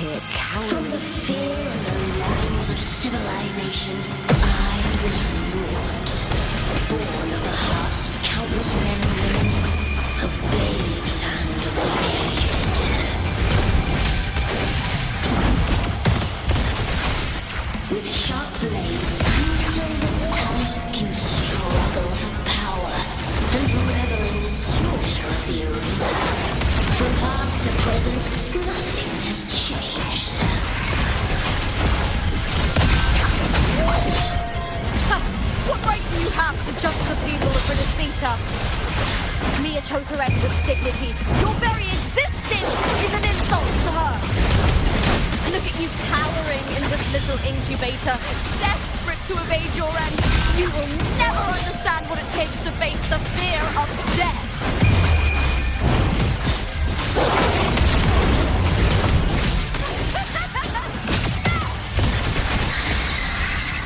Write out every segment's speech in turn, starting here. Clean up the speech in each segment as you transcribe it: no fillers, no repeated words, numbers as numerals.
here cowering. From the fear of the lands of civilization, I was wrought, born of the hearts of countless men and women, of babes and of the aged. With sharp blades and silver tongue, you struggle for power and revel in the slaughter of the arena. From past to present, nothing has changed. What right do you have to judge the people of Renacita? Mia chose her end with dignity. Your very existence is an insult to her. Look at you cowering in this little incubator, desperate to evade your end. You will never understand what it takes to face the fear of death.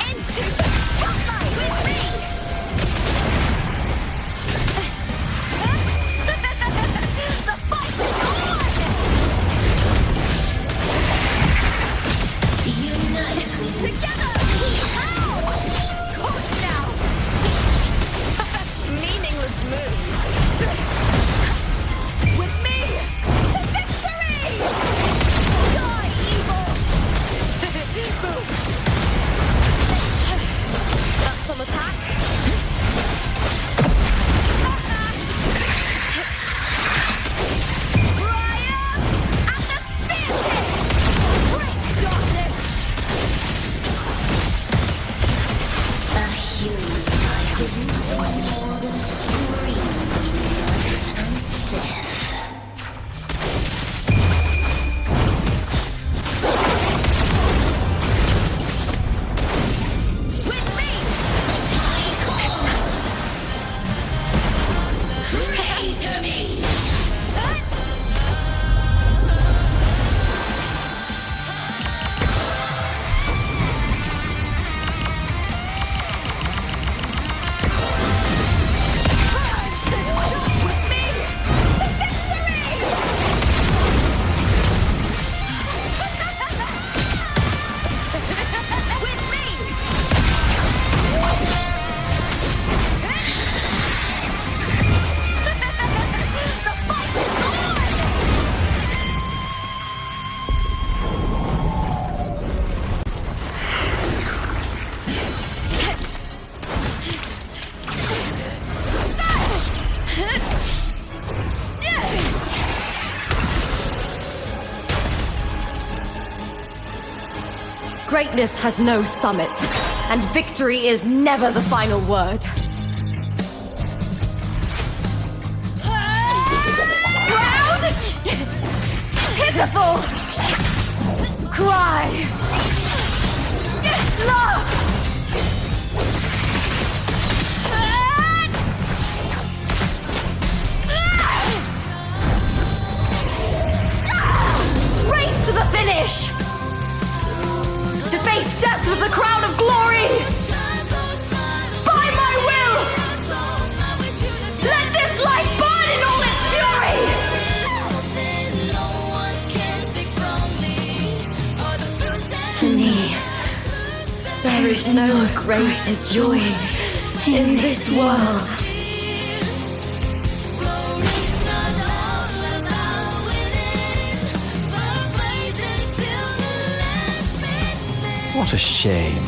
Into the spotlight with me! The fight is on! Unite with Together! Ow! Caught now! Meaningless move. With me! To victory! Die, evil! Boom! That's some attack. Brian! And the spear tip! Break darkness! a human life is nothing more than a scream of life and death. With me! The tide calls. Pray to me. With me! To victory! With me! The fight is on! Greatness has no summit, and victory is never the final word. Proud! Pitiful! Cry! Love! Race to the finish! To face death with the crown of glory! By my will! Let this light burn in all its fury! To me, there is no greater joy in this world. What a shame.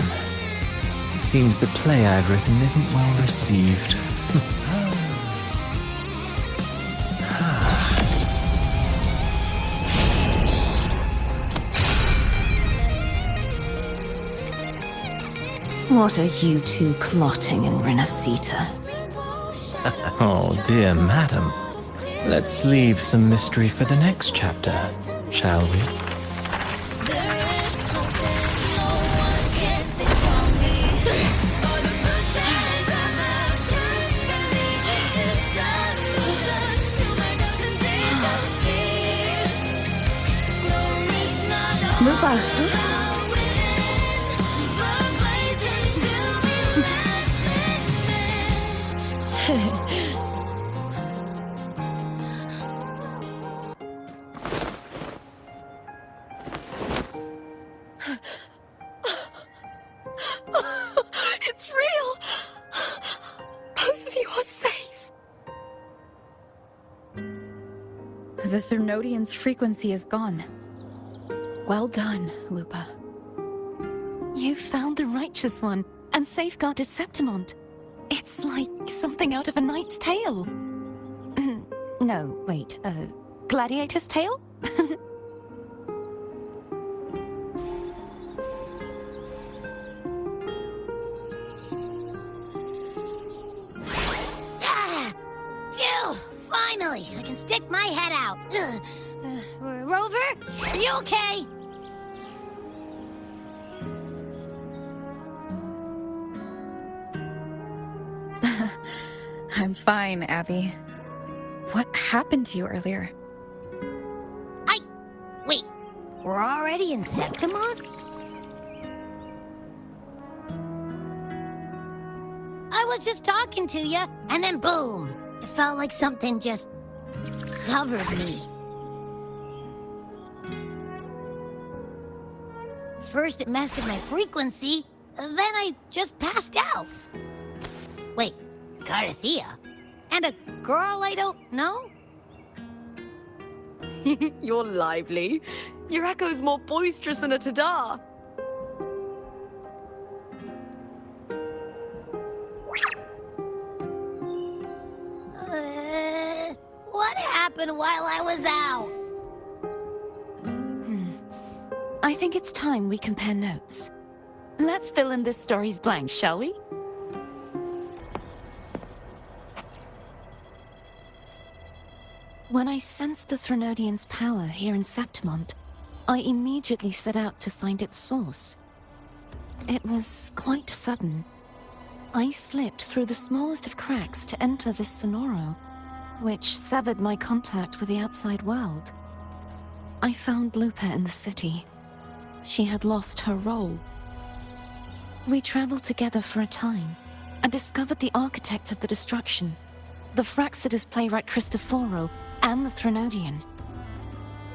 Seems the play I've written isn't well received. What are you two plotting in Renacita? Oh, dear madam. Let's leave some mystery for the next chapter, shall we? Rupa, The Threnodian's frequency is gone. Well done, Lupa. You found the Righteous One and safeguarded Septimont. It's like something out of a knight's tale. No, wait, gladiator's tale? Phew! Finally, I can stick my head out. Rover, are you okay? I'm fine, Abby. What happened to you earlier? Wait, we're already in Septimont? I was just talking to you, and then boom! It felt like something just covered me. First it messed with my frequency, then I just passed out. Wait, Carthea? And a girl I don't know? You're lively. Your echo's more boisterous than a Tadar. What happened while I was out? I think it's time we compare notes. Let's fill in this story's blanks, shall we? When I sensed the Threnodian's power here in Septimont, I immediately set out to find its source. It was quite sudden. I slipped through the smallest of cracks to enter this Sonoro, which severed my contact with the outside world. I found Lupa in the city. She had lost her role. We traveled together for a time and discovered the architects of the destruction, the Fractsidus playwright Cristoforo and the Threnodian.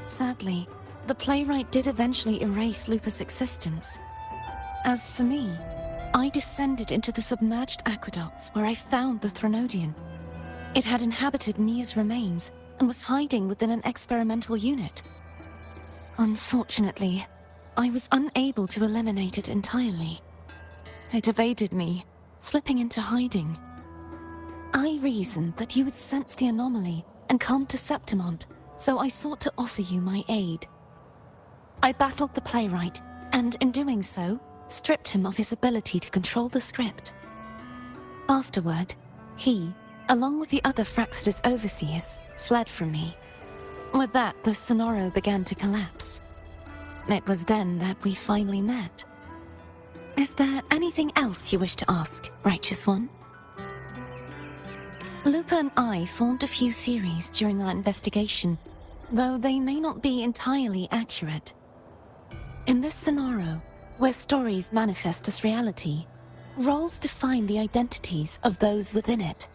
Sadly, the playwright did eventually erase Lupa's existence. As for me, I descended into the submerged aqueducts where I found the Threnodian. It had inhabited Mia's remains and was hiding within an experimental unit. Unfortunately, I was unable to eliminate it entirely. It evaded me, slipping into hiding. I reasoned that you would sense the anomaly and come to Septimont, so I sought to offer you my aid. I battled the playwright, and in doing so, stripped him of his ability to control the script. Afterward, he, along with the other Fractsidus overseers, fled from me. With that, the Sonoro began to collapse. It was then that we finally met. Is there anything else you wish to ask, Righteous One? Lupa and I formed a few theories during our investigation, though they may not be entirely accurate. In this Sonoro, where stories manifest as reality, roles define the identities of those within it.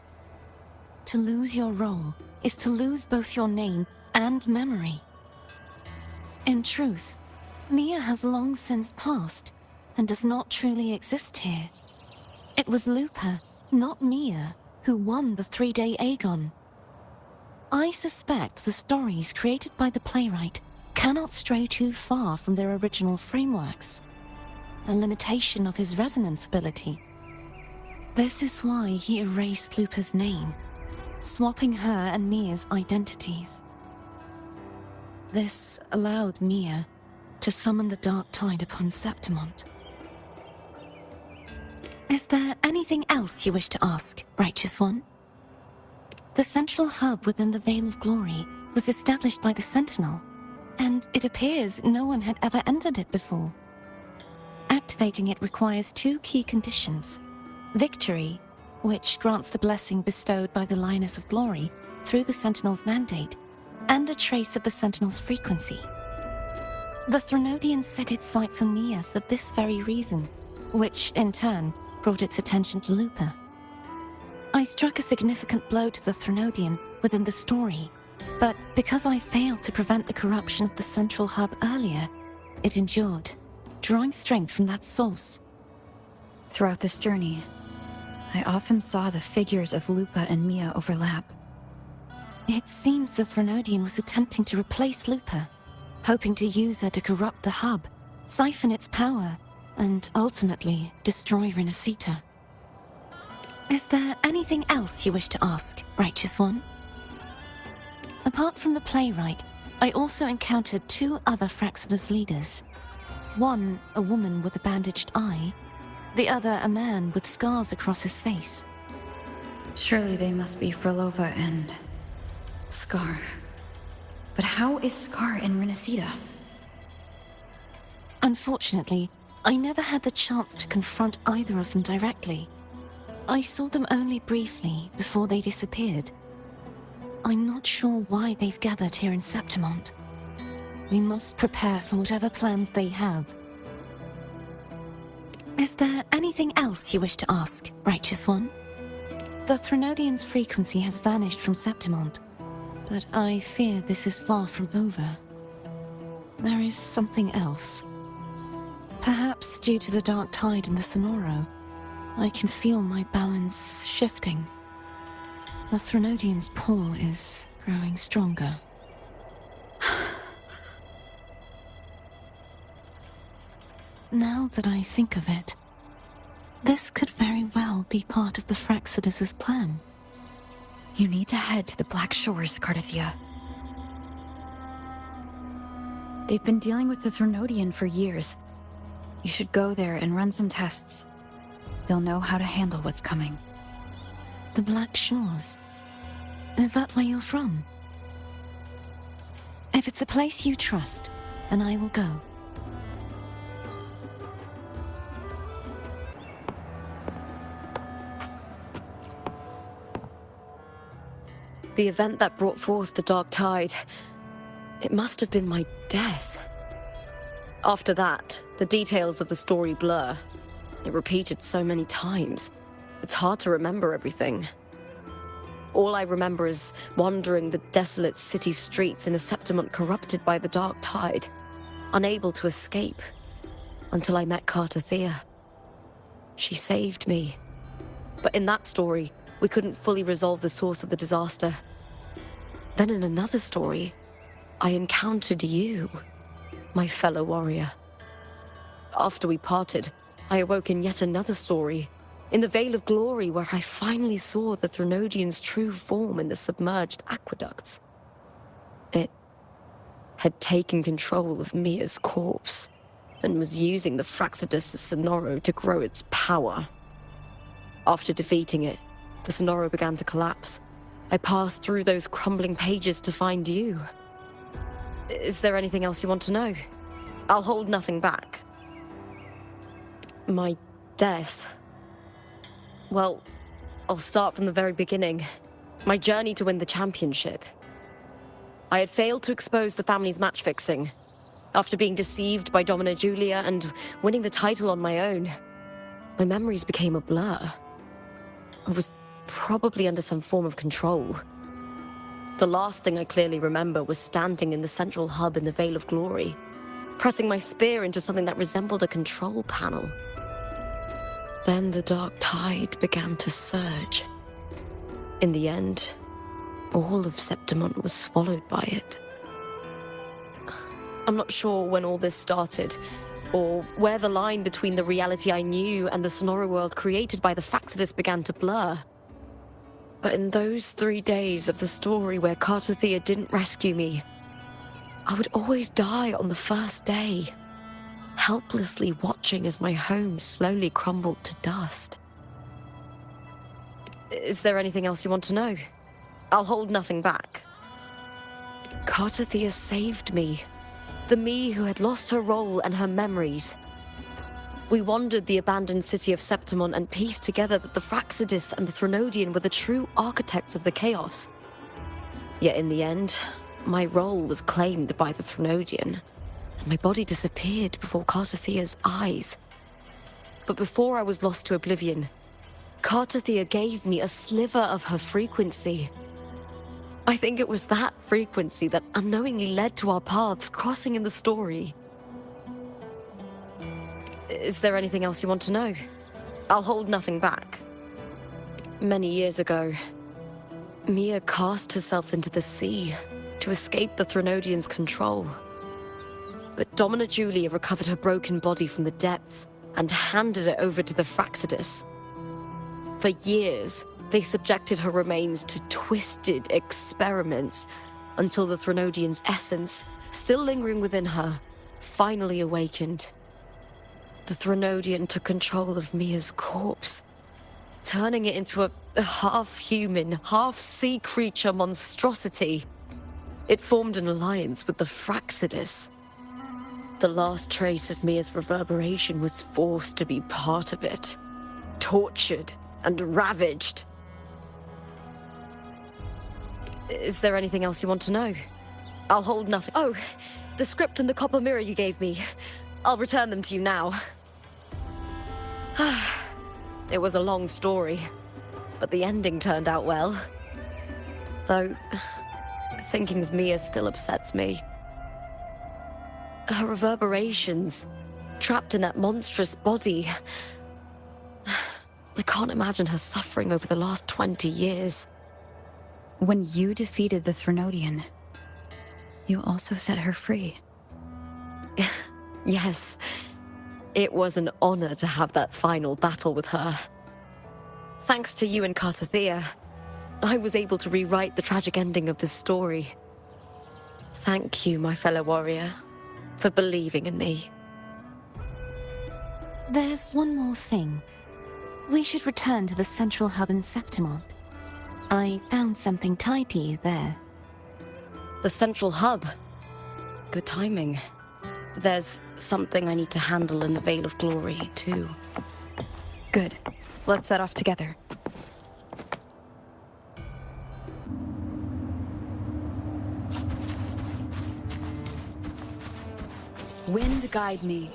To lose your role is to lose both your name and memory. In truth, Mia has long since passed and does not truly exist here. It was Lupa, not Mia, who won the 3-day Aegon. I suspect the stories created by the playwright cannot stray too far from their original frameworks, a limitation of his resonance ability. This is why he erased Lupa's name, swapping her and Mia's identities. This allowed Mia to summon the dark tide upon Septimont. Is there anything else you wish to ask, Righteous One? The central hub within the Veil of Glory was established by the Sentinel, and it appears no one had ever entered it before. Activating it requires 2 key conditions: victory, which grants the blessing bestowed by the Lioness of Glory through the Sentinel's mandate, and a trace of the Sentinel's frequency. The Threnodian set its sights on Mia for this very reason, which, in turn, brought its attention to Lupa. I struck a significant blow to the Threnodian within the story, but because I failed to prevent the corruption of the central hub earlier, it endured, drawing strength from that source. Throughout this journey, I often saw the figures of Lupa and Mia overlap. It seems the Threnodian was attempting to replace Lupa, hoping to use her to corrupt the hub, siphon its power, and ultimately destroy Renacita. Is there anything else you wish to ask, Righteous One? Apart from the playwright, I also encountered 2 other Fractsidus leaders. One, a woman with a bandaged eye, the other a man with scars across his face. Surely they must be Frolova and Scar. But how is Scar in Renacita? Unfortunately, I never had the chance to confront either of them directly. I saw them only briefly before they disappeared. I'm not sure why they've gathered here in Septimont. We must prepare for whatever plans they have. Is there anything else you wish to ask, Righteous One? The Threnodian's frequency has vanished from Septimont, but I fear this is far from over. There is something else. Perhaps due to the dark tide in the Sonoro, I can feel my balance shifting. The Threnodian's pull is growing stronger. Now that I think of it, this could very well be part of the Fractsidus' plan. You need to head to the Black Shores, Cardathia. They've been dealing with the Threnodian for years. You should go there and run some tests. They'll know how to handle what's coming. The Black Shores? Is that where you're from? If it's a place you trust, then I will go. The event that brought forth the dark tide, it must have been my death. After that, the details of the story blur. It repeated so many times. It's hard to remember everything. All I remember is wandering the desolate city streets in a Septimont corrupted by the dark tide, unable to escape, until I met Cardathia. She saved me. But in that story, we couldn't fully resolve the source of the disaster. Then in another story, I encountered you, my fellow warrior. After we parted, I awoke in yet another story, in the Veil of Glory, where I finally saw the Threnodian's true form in the submerged aqueducts. It had taken control of Mia's corpse, and was using the Fractsidus' Sonoro to grow its power. After defeating it, the Sonoro began to collapse. I passed through those crumbling pages to find you. Is there anything else you want to know? I'll hold nothing back. My death. Well, I'll start from the very beginning. My journey to win the championship. I had failed to expose the family's match fixing. After being deceived by Domina Julia and winning the title on my own, my memories became a blur. I was probably under some form of control. The last thing I clearly remember was standing in the central hub in the Veil of Glory, pressing my spear into something that resembled a control panel. Then the dark tide began to surge. In the end, all of Septimont was swallowed by it. I'm not sure when all this started, or where the line between the reality I knew and the Sonoro world created by the Fractsidus began to blur. But in those 3 days of the story where Cardathia didn't rescue me, I would always die on the first day, helplessly watching as my home slowly crumbled to dust. Is there anything else you want to know? I'll hold nothing back. Cardathia saved me. The me who had lost her role and her memories. We wandered the abandoned city of Septimont and pieced together that the Fractsidus and the Threnodian were the true architects of the chaos. Yet in the end, my role was claimed by the Threnodian, and my body disappeared before Cardathia's eyes. But before I was lost to oblivion, Cardathia gave me a sliver of her frequency. I think it was that frequency that unknowingly led to our paths crossing in the story. Is there anything else you want to know? I'll hold nothing back. Many years ago, Mia cast herself into the sea to escape the Threnodians' control. But Domina Julia recovered her broken body from the depths and handed it over to the Fractsidus. For years, they subjected her remains to twisted experiments until the Threnodian's essence, still lingering within her, finally awakened. The Threnodian took control of Mia's corpse, turning it into a half-human, half-sea creature monstrosity. It formed an alliance with the Fractsidus. The last trace of Mia's reverberation was forced to be part of it, tortured and ravaged. Is there anything else you want to know? I'll hold nothing. Oh, the script and the copper mirror you gave me. I'll return them to you now. It was a long story, but the ending turned out well. Though, thinking of Mia still upsets me. Her reverberations, trapped in that monstrous body. I can't imagine her suffering over the last 20 years. When you defeated the Threnodian, you also set her free. Yes, it was an honor to have that final battle with her. Thanks to you and Cartathea, I was able to rewrite the tragic ending of this story. Thank you, my fellow warrior, for believing in me. There's one more thing. We should return to the central hub in Septimont. I found something tied to you there. The central hub. Good timing. There's something I need to handle in the Veil of Glory, too. Good. Let's set off together. Wind guide me.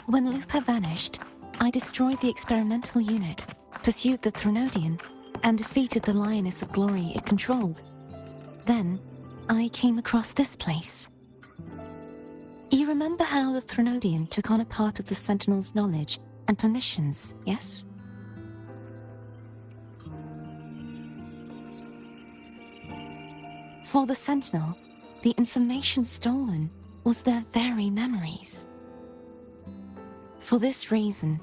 When Lupa vanished, I destroyed the experimental unit, pursued the Threnodian, and defeated the Lioness of Glory it controlled. Then, I came across this place. You remember how the Threnodian took on a part of the Sentinel's knowledge and permissions, yes? For the Sentinel, the information stolen was their very memories. For this reason,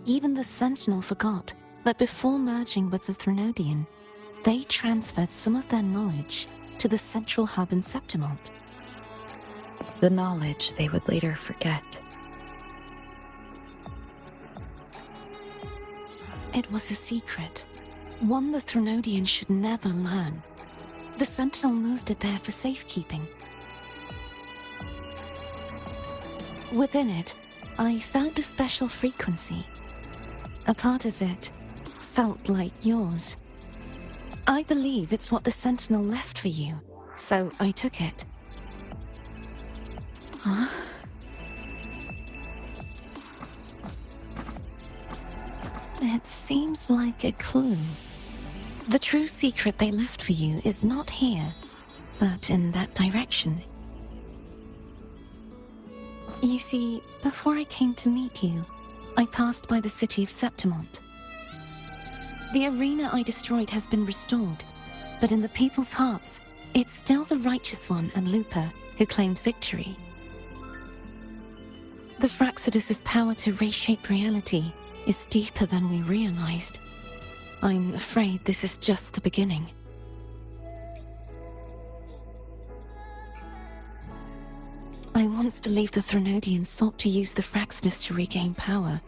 even the Sentinel forgot that before merging with the Threnodian, they transferred some of their knowledge to the central hub in Septimont. The knowledge they would later forget. It was a secret, one the Threnodian should never learn. The Sentinel moved it there for safekeeping. Within it, I found a special frequency. A part of it felt like yours. I believe it's what the Sentinel left for you, so I took it. Huh? It seems like a clue. The true secret they left for you is not here, but in that direction. You see, before I came to meet you, I passed by the city of Septimont. The arena I destroyed has been restored, but in the people's hearts, it's still the Righteous One and Lupa who claimed victory. The Fractsidus' power to reshape reality is deeper than we realized. I'm afraid this is just the beginning. I once believed the Threnodians sought to use the Fractsidus to regain power,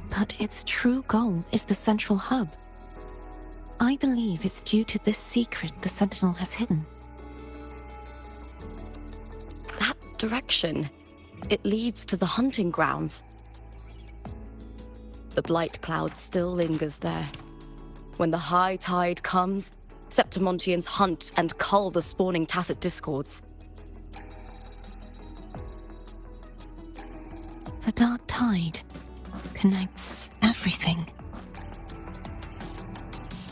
but its true goal is the central hub. I believe it's due to this secret the Sentinel has hidden. That direction, it leads to the hunting grounds. The blight cloud still lingers there. When the high tide comes, Septimontians hunt and cull the spawning Tacit Discords. The dark tide connects everything.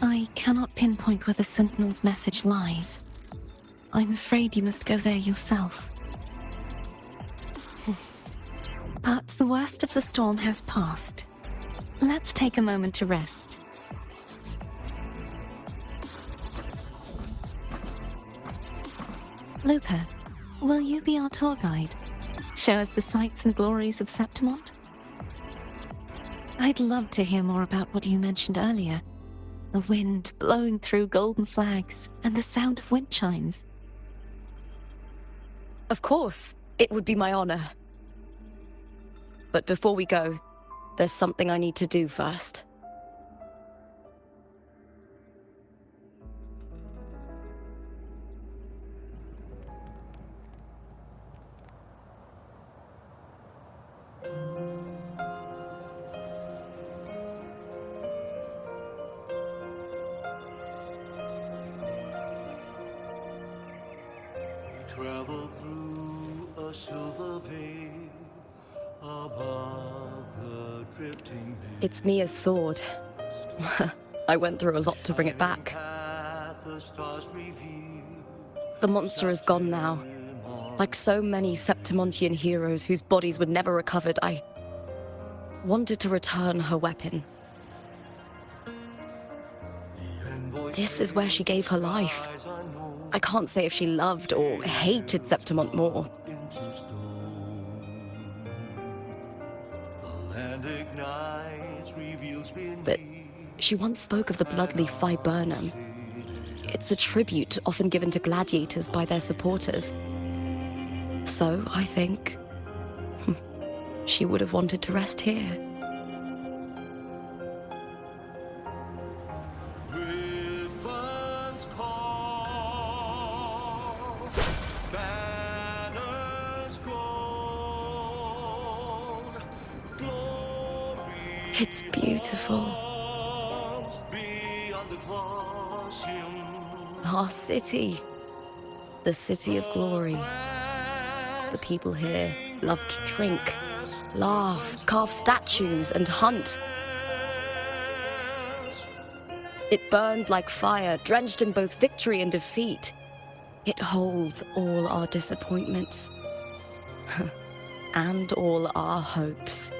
I cannot pinpoint where the Sentinel's message lies. I'm afraid you must go there yourself. But the worst of the storm has passed. Let's take a moment to rest. Luca, will you be our tour guide? Show us the sights and glories of Septimont? I'd love to hear more about what you mentioned earlier. The wind blowing through golden flags and the sound of wind chimes. Of course, it would be my honor. But before we go, there's something I need to do first. Travel through a silver veil above the drifting mist. It's Mia's sword. I went through a lot to bring it back. The stars reveal The monster is gone now. Like so many Septimontian heroes whose bodies were never recovered, I wanted to return her weapon. This is where she gave her life. I can't say if she loved or hated Septimont more. into stone. The land ignites, reveals beneath. But she once spoke of the bloodleaf viburnum. It's a tribute often given to gladiators by their supporters. So, I think, she would have wanted to rest here. Griffin's call, banners grown, glory It's beautiful. comes beyond the Colosseum. Our city. The city of glory. The people here love to drink, laugh, carve statues, and hunt. It burns like fire, drenched in both victory and defeat. It holds all our disappointments and all our hopes.